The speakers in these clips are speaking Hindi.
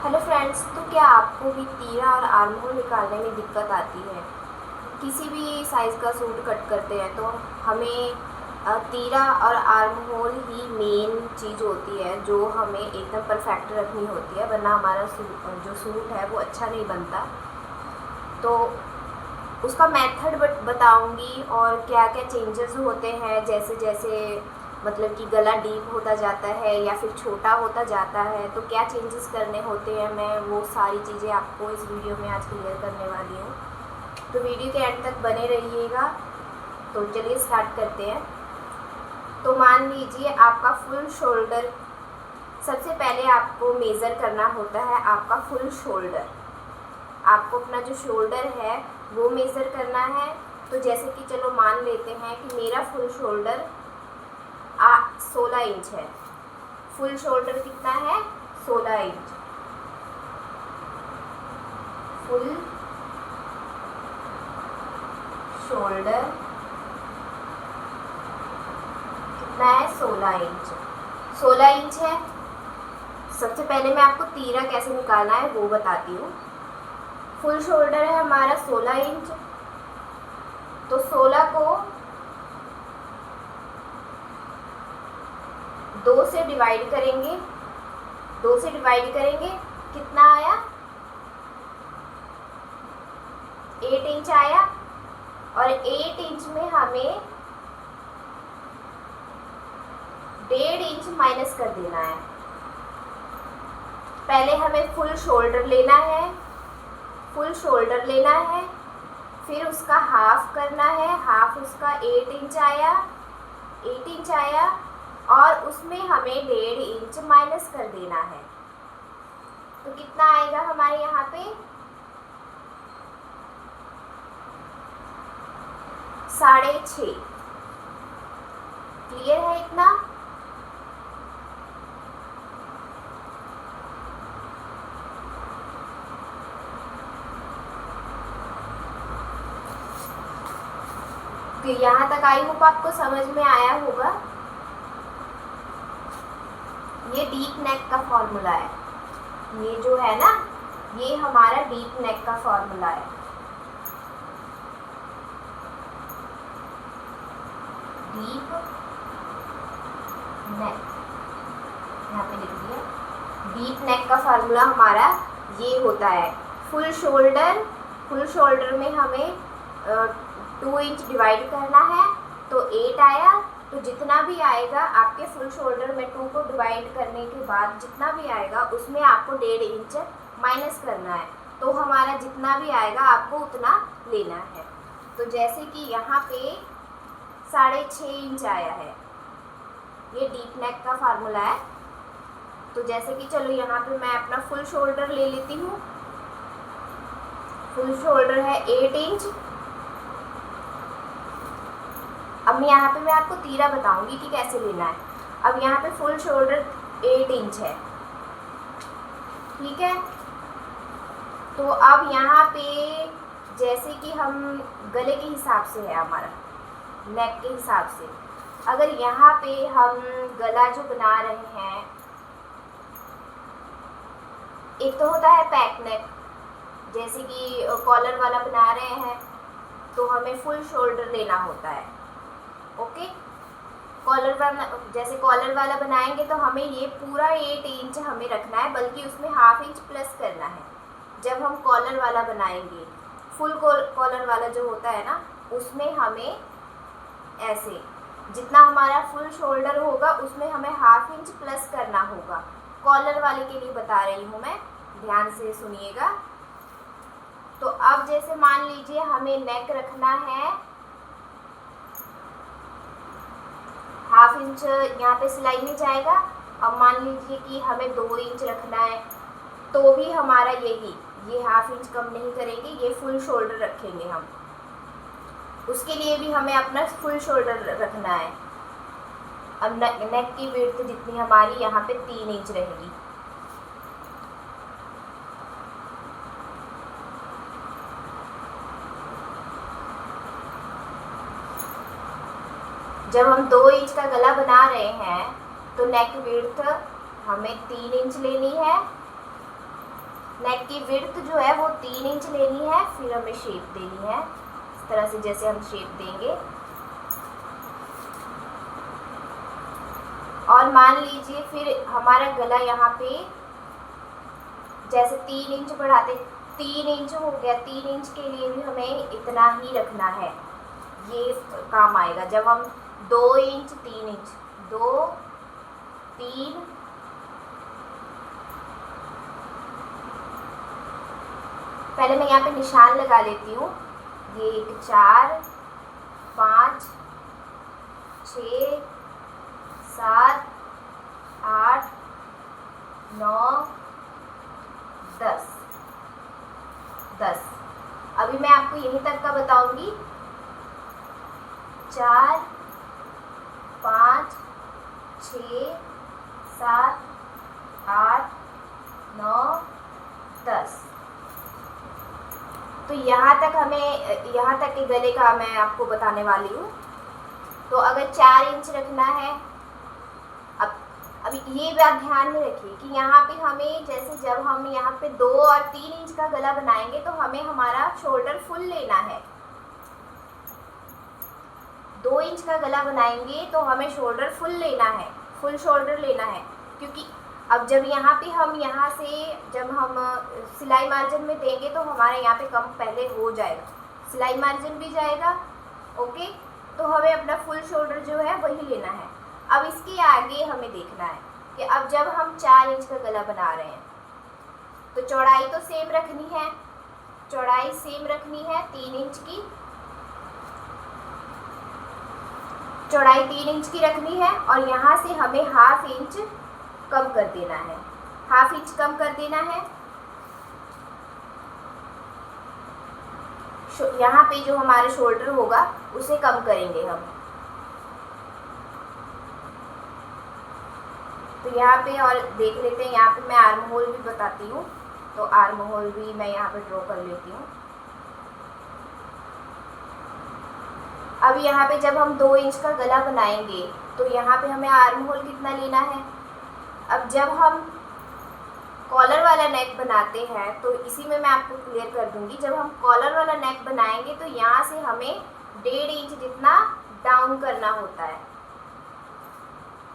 हेलो फ्रेंड्स, तो क्या आपको भी तीरा और आर्म होल निकालने में दिक्कत आती है? किसी भी साइज़ का सूट कट करते हैं तो हमें तीरा और आर्म होल ही मेन चीज़ होती है जो हमें एकदम परफेक्ट रखनी होती है, वरना हमारा जो सूट है वो अच्छा नहीं बनता। तो उसका मेथड बताऊंगी और क्या क्या चेंजेस होते हैं, जैसे जैसे मतलब कि गला डीप होता जाता है या फिर छोटा होता जाता है तो क्या चेंजेस करने होते हैं, मैं वो सारी चीज़ें आपको इस वीडियो में आज क्लियर करने वाली हूँ। तो वीडियो के एंड तक बने रहिएगा। तो चलिए स्टार्ट करते हैं। तो मान लीजिए आपका फुल शोल्डर, सबसे पहले आपको मेज़र करना होता है आपका फुल शोल्डर। आपको अपना जो शोल्डर है वो मेज़र करना है। तो जैसे कि चलो मान लेते हैं कि मेरा फुल शोल्डर 16 इंच है। फुल शोल्डर कितना है? 16 इंच। फुल शोल्डर कितना है? 16 इंच। 16 इंच है। सबसे पहले मैं आपको तीरा कैसे निकालना है वो बताती हूँ। फुल शोल्डर है हमारा 16 इंच, तो 16 को 2 से डिवाइड करेंगे। 2 से डिवाइड करेंगे, कितना आया? 8 इंच आया। और 8 इंच में हमें 1.5 इंच माइनस कर देना है। पहले हमें फुल शोल्डर लेना है, फुल शोल्डर लेना है, फिर उसका हाफ करना है। हाफ उसका 8 इंच आया, 8 इंच आया, और उसमें हमें 1.5 इंच माइनस कर देना है। तो कितना आएगा हमारे यहाँ पे? 6.5। क्लियर है इतना? तो यहाँ तक आई होप आपको समझ में आया होगा। ये डीप नेक का फॉर्मूला है। ये जो है ना, ये हमारा डीप नेक का फॉर्मूला है। डीप नेक, यहाँ पे लिख दिया। डीप नेक का फॉर्मूला हमारा ये होता है। फुल शोल्डर में हमें 2 इंच डिवाइड करना है, तो 8 आया। तो जितना भी आएगा आपके फुल शोल्डर में 2 को डिवाइड करने के बाद जितना भी आएगा उसमें आपको 1.5 इंच माइनस करना है। तो हमारा जितना भी आएगा आपको उतना लेना है। तो जैसे कि यहाँ पे 6.5 इंच आया है, ये डीप नेक का फार्मूला है। तो जैसे कि चलो यहाँ पे मैं अपना फुल शोल्डर ले लेती हूँ। फुल शोल्डर है 8 इंच। अब यहाँ पे मैं आपको तीरा बताऊंगी कि कैसे लेना है। अब यहाँ पे फुल शोल्डर 8 इंच है, ठीक है। तो अब यहाँ पे जैसे कि हम गले के हिसाब से है हमारा, नेक के हिसाब से, अगर यहाँ पे हम गला जो बना रहे हैं, एक तो होता है पैक नेक, जैसे कि कॉलर वाला बना रहे हैं तो हमें फुल शोल्डर लेना होता है। ओके, जैसे कॉलर वाला बनाएंगे तो हमें ये पूरा 8 इंच हमें रखना है, बल्कि उसमें हाफ इंच प्लस करना है। जब हम कॉलर वाला बनाएंगे, फुल कॉलर वाला जो होता है ना, उसमें हमें ऐसे जितना हमारा फुल शोल्डर होगा उसमें हमें हाफ इंच प्लस करना होगा। कॉलर वाले के लिए बता रही हूँ मैं, ध्यान से सुनिएगा। तो अब जैसे मान लीजिए हमें नेक रखना है हाफ इंच, यहाँ पे सिलाई में जाएगा। अब मान लीजिए कि हमें 2 इंच रखना है, तो भी हमारा ये हाफ इंच कम नहीं करेंगे, ये फुल शोल्डर रखेंगे हम। उसके लिए भी हमें अपना फुल शोल्डर रखना है। अब नेक की विड्थ जितनी हमारी यहाँ पे 3 इंच रहेगी। जब हम 2 इंच का गला बना रहे हैं तो नेक विड्थ हमें 3 इंच लेनी है। नेक की विड्थ जो है वो 3 इंच लेनी है। फिर हमें शेप देनी है इस तरह से, जैसे हम शेप देंगे। और मान लीजिए फिर हमारा गला यहाँ पे जैसे 3 इंच बढ़ाते, 3 इंच हो गया, 3 इंच के लिए भी हमें इतना ही रखना है। ये काम आएगा जब हम 2 इंच 3 इंच 2 3 पहले मैं यहाँ पे निशान लगा लेती हूँ। ये 4 5 6 7 8 9 10 10। अभी मैं आपको यहीं तक का बताऊंगी। 4 5 6 7 8 9 10। तो यहाँ तक के गले का मैं आपको बताने वाली हूँ। तो अगर 4 इंच रखना है, अब ये बात ध्यान में रखिए कि यहाँ पे हमें, जैसे जब हम यहाँ पे 2 और 3 इंच का गला बनाएंगे तो हमें हमारा शोल्डर फुल लेना है। 2 इंच का गला बनाएंगे तो हमें शोल्डर फुल लेना है, फुल शोल्डर लेना है। क्योंकि अब जब यहाँ पे हम यहाँ से जब हम सिलाई मार्जिन में देंगे तो हमारे यहाँ पे कम पहले हो जाएगा, सिलाई मार्जिन भी जाएगा। ओके, तो हमें अपना फुल शोल्डर जो है वही लेना है। अब इसके आगे हमें देखना है कि अब जब हम 4 इंच का गला बना रहे हैं तो चौड़ाई तो सेम रखनी है, चौड़ाई सेम रखनी है 3 इंच की, चौड़ाई 3 इंच की रखनी है। और यहाँ से हमें ½ इंच कम कर देना है, ½ इंच कम कर देना है। यहाँ पे जो हमारा शोल्डर होगा उसे कम करेंगे हम। तो यहाँ पे और देख लेते हैं, यहाँ पे मैं आर्म होल भी बताती हूँ। तो आर्म होल भी मैं यहाँ पे ड्रॉ कर लेती हूँ। अब यहाँ पे जब हम 2 इंच का गला बनाएंगे तो यहाँ पे हमें आर्म होल कितना लेना है। अब जब हम कॉलर वाला नेक बनाते हैं तो इसी में मैं आपको क्लियर कर दूंगी। जब हम कॉलर वाला नेक बनाएंगे तो यहाँ से हमें 1.5 इंच जितना डाउन करना होता है।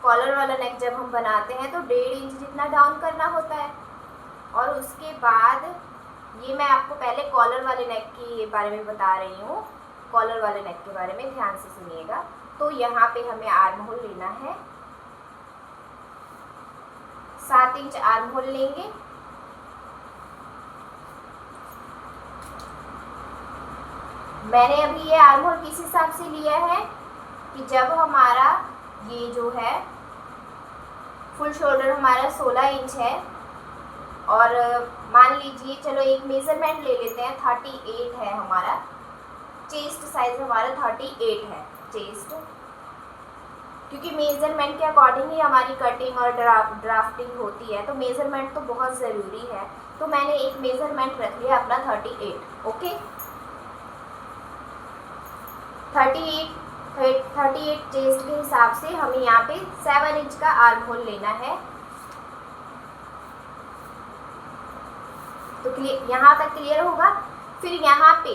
कॉलर वाला नेक जब हम बनाते हैं तो 1.5 इंच जितना डाउन करना होता है। और उसके बाद ये मैं आपको पहले कॉलर वाले नेक के बारे में बता रही हूँ, कॉलर वाले नेक के बारे में ध्यान से सुनिएगा। तो यहाँ पे हमें आर्म होल लेना है, 7 इंच आर्म होल लेंगे। मैंने अभी ये आर्म होल किस हिसाब से लिया है कि जब हमारा ये जो है फुल शोल्डर हमारा 16 इंच है, और मान लीजिए चलो एक मेज़रमेंट ले लेते हैं, 38 है हमारा चेस्ट साइज, हमारा 38 है चेस्ट। क्योंकि मेज़रमेंट के अकॉर्डिंग ही हमारी कटिंग और ड्राफ्टिंग होती है, तो मेज़रमेंट तो बहुत ज़रूरी है। तो मैंने एक मेज़रमेंट रख लिया अपना 38। ओके, 38 चेस्ट के हिसाब से हमें यहाँ पे 7 इंच का आर्म होल लेना है। तो यहाँ तक क्लियर होगा। फिर यहाँ पे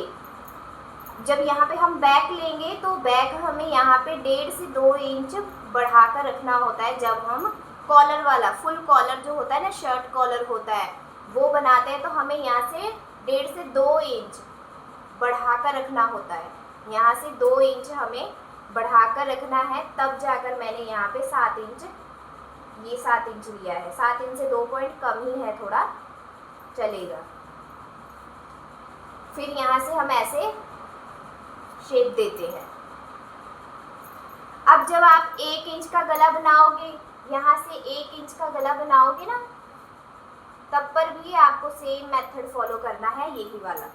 जब यहाँ पे हम बैक लेंगे तो बैक हमें यहाँ पे 1.5 से 2 इंच बढ़ा कर रखना होता है। जब हम कॉलर वाला फुल कॉलर जो होता है ना, शर्ट कॉलर होता है, वो बनाते हैं तो हमें यहाँ से 1.5 से 2 इंच बढ़ा कर रखना होता है। यहाँ से 2 इंच हमें बढ़ा कर रखना है, तब जाकर मैंने यहाँ पे 7 इंच, ये 7 इंच लिया है। 7 इंच से 2 पॉइंट कम ही है, थोड़ा चलेगा। फिर यहाँ से हम ऐसे शेप देते हैं। अब जब आप 1 इंच का गला बनाओगे, यहाँ से 1 इंच का गला बनाओगे ना, तब पर भी आपको सेम मेथड फॉलो करना है, यही वाला।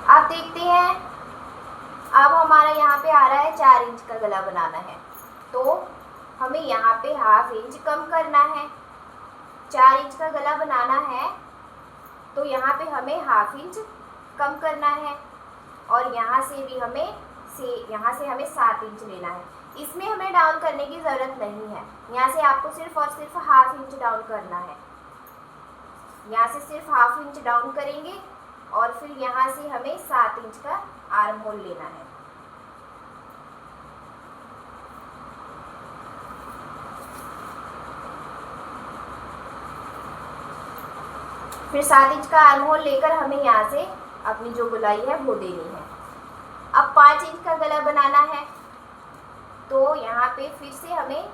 आप देखते हैं अब हमारा यहाँ पे आ रहा है 4 इंच का गला बनाना है, तो हमें यहाँ पे ½ इंच कम करना है। 4 इंच का गला बनाना है तो यहाँ पे हमें ½ इंच कम करना है, और यहाँ से भी हमें से यहाँ से हमें 7 इंच लेना है। इसमें हमें डाउन करने की ज़रूरत नहीं है, यहाँ से आपको सिर्फ और सिर्फ हाफ इंच डाउन करना है। यहाँ से सिर्फ हाफ इंच डाउन करेंगे और फिर यहाँ से हमें 7 इंच का आर्म होल लेना है। फिर 7 इंच का आर्म होल लेकर हमें यहाँ से अपनी जो गोलाई है वो देनी है। अब 5 इंच का गला बनाना है, तो यहाँ पे फिर से हमें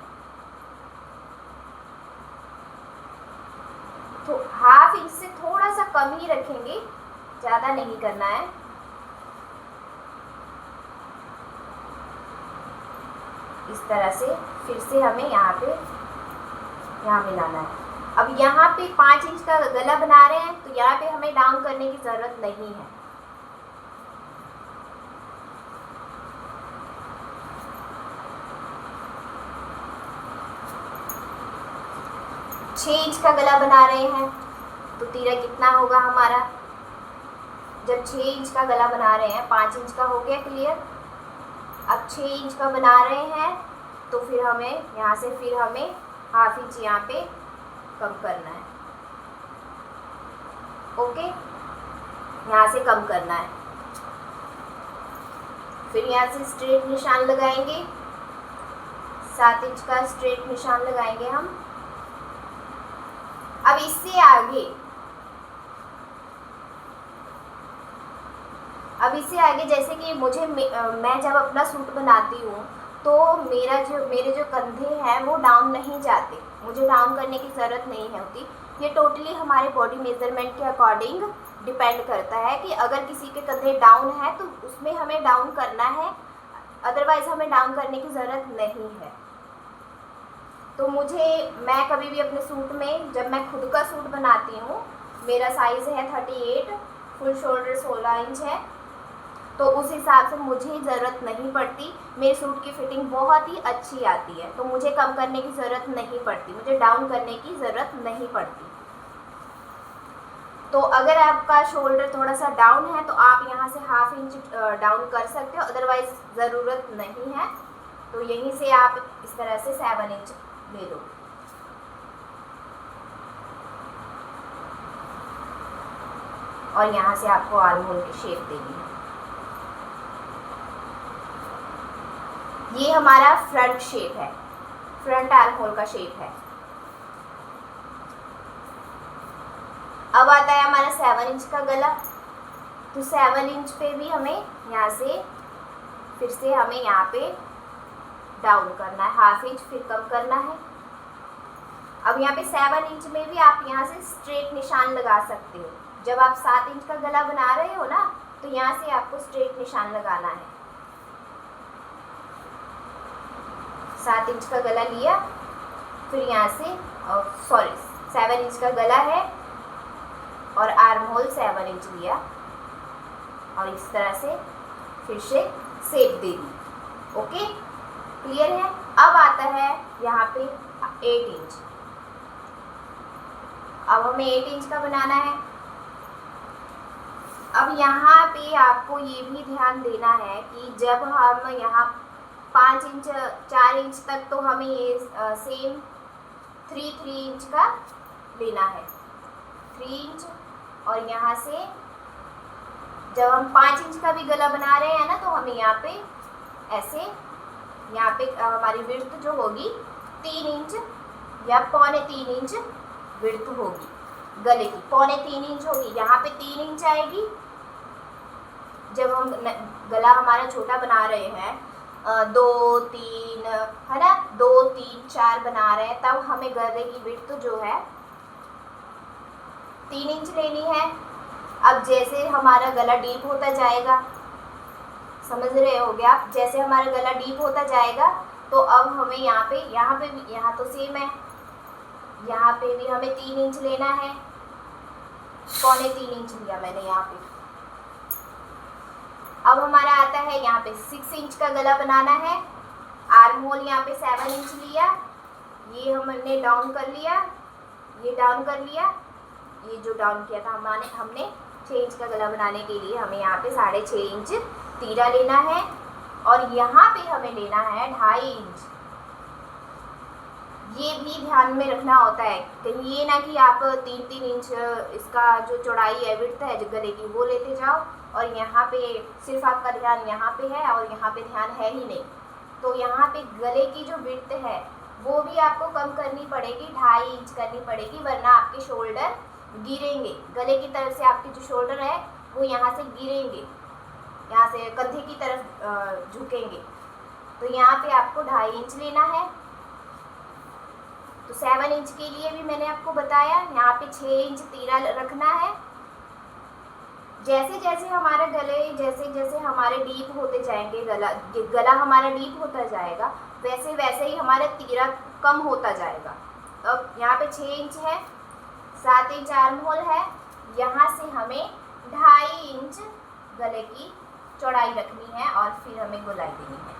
तो हाफ इंच से थोड़ा सा कम ही रखेंगे, ज़्यादा नहीं करना है। इस तरह से फिर से हमें यहाँ मिलाना है। अब यहाँ पे 5 इंच का गला बना रहे हैं, तो यहाँ पे हमें डाउन करने की ज़रूरत नहीं है। छः इंच का गला बना रहे हैं, तो तीरा कितना होगा हमारा? जब 6 इंच का गला बना रहे हैं, 5 इंच का हो गया क्लियर। अब 6 इंच का बना रहे हैं, तो फिर हमें हाफ इंच यहाँ पे कम करना है। ओके, यहाँ से कम करना है। फिर यहाँ से स्ट्रेट निशान लगाएंगे, 7 इंच का स्ट्रेट निशान लगाएंगे हम। अब इससे आगे जैसे कि मैं जब अपना सूट बनाती हूँ तो मेरे जो कंधे हैं वो डाउन नहीं जाते, मुझे डाउन करने की ज़रूरत नहीं है होती। ये टोटली हमारे बॉडी मेजरमेंट के अकॉर्डिंग डिपेंड करता है कि अगर किसी के कंधे डाउन है तो उसमें हमें डाउन करना है, अदरवाइज़ हमें डाउन करने की ज़रूरत नहीं है। तो मैं कभी भी अपने सूट में, जब मैं खुद का सूट बनाती हूँ, मेरा साइज़ है 38, फुल शोल्डर 16 इंच है, तो उस हिसाब से मुझे ज़रूरत नहीं पड़ती। मेरे सूट की फिटिंग बहुत ही अच्छी आती है, तो मुझे कम करने की ज़रूरत नहीं पड़ती, मुझे डाउन करने की ज़रूरत नहीं पड़ती। तो अगर आपका शोल्डर थोड़ा सा डाउन है तो आप यहाँ से हाफ इंच डाउन कर सकते हो, अदरवाइज़ ज़रूरत नहीं है। तो यहीं से आप इस तरह से 7 इंच ले लो। और यहाँ से आपको आर्म होल की शेप देनी है। ये हमारा फ्रंट शेप है, फ्रंट आर्म होल का शेप है। अब आता है हमारा 7 इंच का गला। तो 7 इंच पे भी हमें यहाँ से फिर से हमें यहाँ पे डाउन करना है, हाफ इंच फिर कम करना है। अब यहाँ पे 7 इंच में भी आप यहाँ से स्ट्रेट निशान लगा सकते हो। जब आप 7 इंच का गला बना रहे हो ना, तो यहाँ से आपको स्ट्रेट निशान लगाना है। 7 इंच का गला लिया, फिर यहाँ से 7 इंच का गला है और आर्म होल 7 इंच लिया और इस तरह से फिर से शेप दे दी। ओके, क्लियर है। अब आता है यहाँ पे 8 इंच। अब हमें 8 इंच का बनाना है। अब यहाँ पे आपको ये भी ध्यान देना है कि जब हम यहाँ 5 इंच 4 इंच तक, तो हमें ये सेम 3 इंच का लेना है, 3 इंच। और यहाँ से जब हम 5 इंच का भी गला बना रहे हैं ना, तो हमें यहाँ पे ऐसे, यहाँ पे हमारी विड्थ जो होगी 3 इंच या 3.25 इंच विड्थ होगी गले की, 3.25 इंच होगी। यहाँ पे 3 इंच आएगी। जब हम गला हमारा छोटा बना रहे हैं, 2 3 है ना, 2 3 4 बना रहे हैं, तब हमें गले की विड्थ जो है 3 इंच लेनी है। अब जैसे हमारा गला डीप होता जाएगा, समझ रहे होगे आप, जैसे हमारा गला डीप होता जाएगा तो अब हमें यहाँ तो सेम है, यहाँ पे भी हमें 3 इंच लेना है, 3.25 इंच लिया मैंने यहाँ पे। अब हमारा आता है यहाँ पे 6 इंच का गला बनाना है। आर्म होल यहाँ पे 7 इंच लिया, ये हमने डाउन कर लिया, ये डाउन कर लिया, ये जो डाउन किया था हमने 6 इंच का गला बनाने के लिए हमें यहाँ पे 6.5 इंच तीरा लेना है। और यहाँ पे हमें लेना है 2.5 इंच। ये भी ध्यान में रखना होता है, कहीं ये ना कि आप 3-3 इंच इसका जो चौड़ाई है, विड्थ है जो गले की, वो लेते जाओ और यहाँ पे सिर्फ आपका ध्यान यहाँ पे है और यहाँ पे ध्यान है ही नहीं। तो यहाँ पे गले की जो विड्थ है वो भी आपको कम करनी पड़ेगी, 2.5 इंच करनी पड़ेगी, वरना आपके शोल्डर गिरेंगे। गले की तरफ से आपके जो शोल्डर है वो यहाँ से गिरेंगे, यहाँ से कंधे की तरफ झुकेंगे। तो यहाँ पे आपको 2.5 इंच लेना है। तो 7 इंच के लिए भी मैंने आपको बताया, यहाँ पे 6 इंच तीरा रखना है। जैसे जैसे हमारे गले जैसे जैसे हमारे डीप होते जाएंगे, गला हमारा डीप होता जाएगा, वैसे वैसे ही हमारा तीरा कम होता जाएगा। तो अब यहाँ पे 6 इंच है, 7 इंच आर्म होल है, यहाँ से हमें 2.5 इंच गले की चौड़ाई रखनी है और फिर हमें गोलाई देनी है।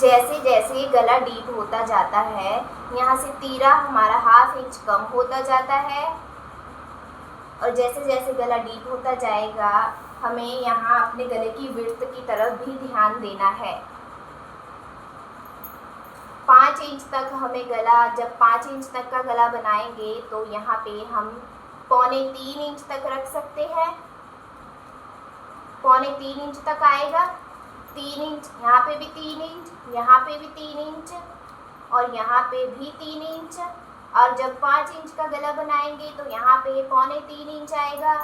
जैसे जैसे गला डीप होता जाता है, यहाँ से तीरा हमारा 1/2 इंच कम होता जाता है, और जैसे जैसे गला डीप होता जाएगा हमें यहाँ अपने गले की विड्थ की तरफ भी ध्यान देना है। 5 इंच तक हमें गला, जब 5 इंच तक का गला बनाएंगे तो यहाँ पे हम 2.25 इंच तक रख सकते हैं। 2.25 इंच तक आएगा। 3 इंच, यहाँ पे भी 3 इंच, यहाँ पे भी 3 इंच और यहाँ पे भी 3 इंच। और जब 5 इंच का गला बनाएंगे तो यहाँ पे 2.25 इंच आएगा,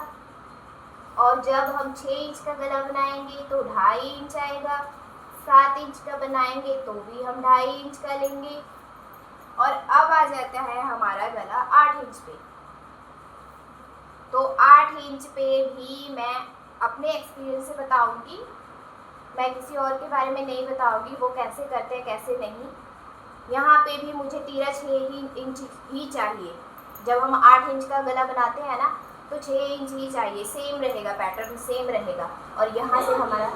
और जब हम 6 इंच का गला बनाएंगे तो 2.5 इंच आएगा। 7 इंच का बनाएंगे तो भी हम 2.5 इंच का लेंगे। और अब आ जाता है हमारा गला 8 इंच पे। तो 8 इंच पे भी मैं अपने एक्सपीरियंस से बताऊंगी, मैं किसी और के बारे में नहीं बताऊंगी वो कैसे करते हैं कैसे नहीं। यहाँ पे भी मुझे तीरा 6 इंच ही चाहिए। जब हम 8 इंच का गला बनाते हैं ना तो 6 इंच ही चाहिए, सेम रहेगा, पैटर्न सेम रहेगा। और यहाँ से हमारा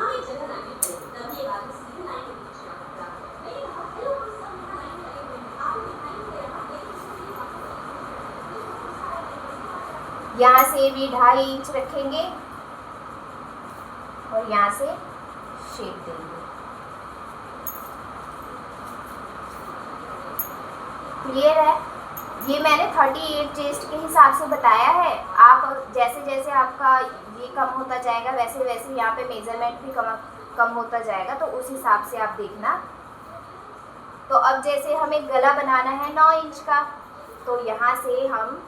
यहाँ से भी 2.5 इंच रखेंगे और यहाँ से शेप देंगे। क्लियर है? ये मैंने 38 चेस्ट के हिसाब से बताया है। आप जैसे जैसे आपका ये कम होता जाएगा वैसे वैसे यहाँ पे मेजरमेंट भी कम होता जाएगा, तो उस हिसाब से आप देखना। तो अब जैसे हमें गला बनाना है 9 इंच का, तो यहाँ से हम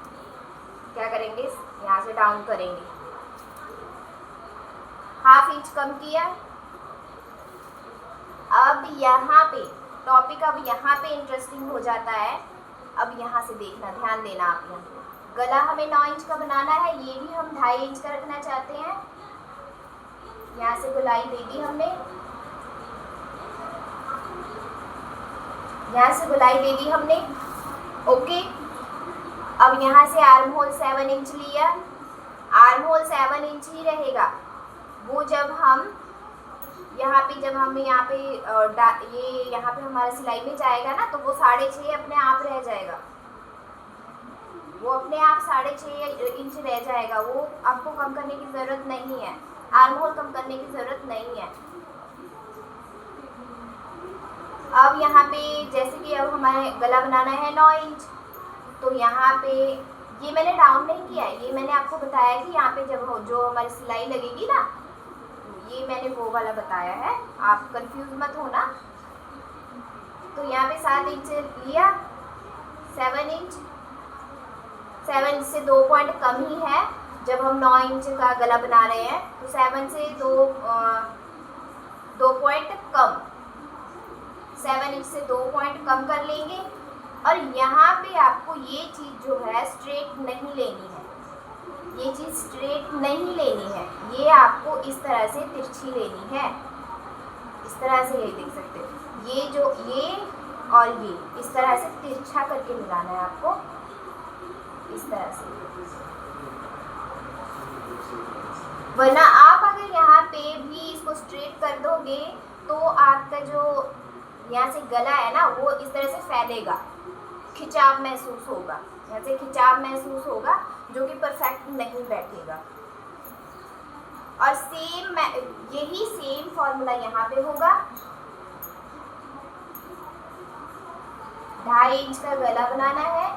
क्या करेंगे, यहाँ से डाउन करेंगे, 1/2 इंच कम किया। अब यहाँ पे टॉपिक अब यहाँ पे इंटरेस्टिंग हो जाता है। अब यहाँ से देखना, ध्यान देना आप। यहाँ गला हमें 9 इंच का बनाना है, ये भी हम 2.5 इंच का रखना चाहते हैं। यहाँ से गोलाई दे दी हमने, यहाँ से गोलाई दे दी हमने, ओके। अब यहाँ से आर्म होल 7 इंच लिया। आर्म होल 7 इंच ही रहेगा। वो जब हम यहाँ पे ये यहाँ पे हमारा सिलाई में जाएगा ना, तो वो 6.5 अपने आप रह जाएगा। वो अपने आप 6.5 इंच रह जाएगा। वो आपको कम करने की ज़रूरत नहीं है, आर्म होल कम करने की ज़रूरत नहीं है। अब यहाँ पे जैसे कि अब हमारे गला बनाना है 9 इंच, तो यहाँ पे ये मैंने डाउन नहीं किया है, ये मैंने आपको बताया कि यहाँ पे जब जो हमारी सिलाई लगेगी ना, ये मैंने वो वाला बताया है, आप कंफ्यूज मत होना। तो यहाँ पे 7 इंच लिया, 7 इंच, 7 इंच से 2 पॉइंट कम ही है। जब हम 9 इंच का गला बना रहे हैं तो 7 से 2 पॉइंट कम, 7 इंच से 2 पॉइंट कम कर लेंगे। और यहाँ पे आपको ये चीज़ जो है स्ट्रेट नहीं लेनी है, ये चीज़ स्ट्रेट नहीं लेनी है, ये आपको इस तरह से तिरछी लेनी है। इस तरह से ये देख सकते हो, ये जो ये और ये इस तरह से तिरछा करके मिलाना है आपको, इस तरह से। वरना आप अगर यहाँ पे भी इसको स्ट्रेट कर दोगे तो आपका जो यहाँ से गला है ना वो इस तरह से फैलेगा, खिंचाव महसूस होगा, यहाँ से खिंचाव महसूस होगा जो कि परफेक्ट नहीं बैठेगा। और सेम यही सेम फॉर्मूला यहाँ पे होगा। 2.5 इंच का गला बनाना है,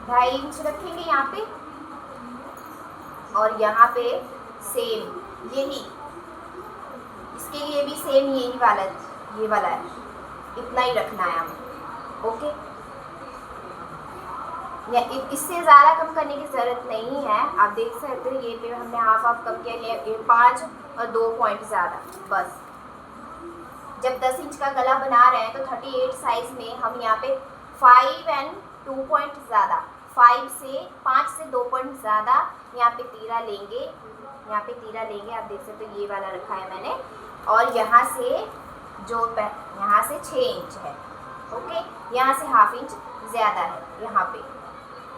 2.5 इंच रखेंगे यहाँ पे, और यहाँ पे सेम यही, इसके लिए भी सेम यही वाला, ये वाला है, इतना ही रखना है हमें। ओके, या इससे ज़्यादा कम करने की ज़रूरत नहीं है। आप देख सकते हो ये पे हमने हाफ कम किया, ये 5 और 2 पॉइंट ज़्यादा बस। जब 10 इंच का गला बना रहे हैं तो 38 साइज़ में हम यहाँ पे 5 एंड 2 पॉइंट ज़्यादा, 5 से 2 पॉइंट ज़्यादा यहाँ पे तीरा लेंगे, यहाँ पे तीरा लेंगे। आप देख सकते हो ये वाला रखा है मैंने, और यहाँ से जो यहाँ से 6 इंच है, ओके, यहाँ से ½ इंच ज़्यादा है यहाँ पे,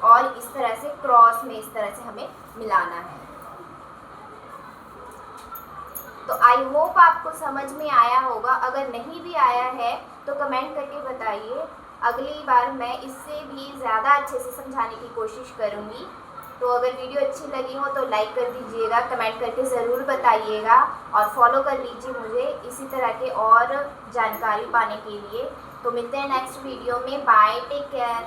और इस तरह से क्रॉस में इस तरह से हमें मिलाना है। तो आई होप आपको समझ में आया होगा। अगर नहीं भी आया है तो कमेंट करके बताइए, अगली बार मैं इससे भी ज़्यादा अच्छे से समझाने की कोशिश करूँगी। तो अगर वीडियो अच्छी लगी हो तो लाइक कर दीजिएगा, कमेंट करके ज़रूर बताइएगा, और फॉलो कर लीजिए मुझे इसी तरह के और जानकारी पाने के लिए। तो मिलते हैं नेक्स्ट वीडियो में। Bye, take care.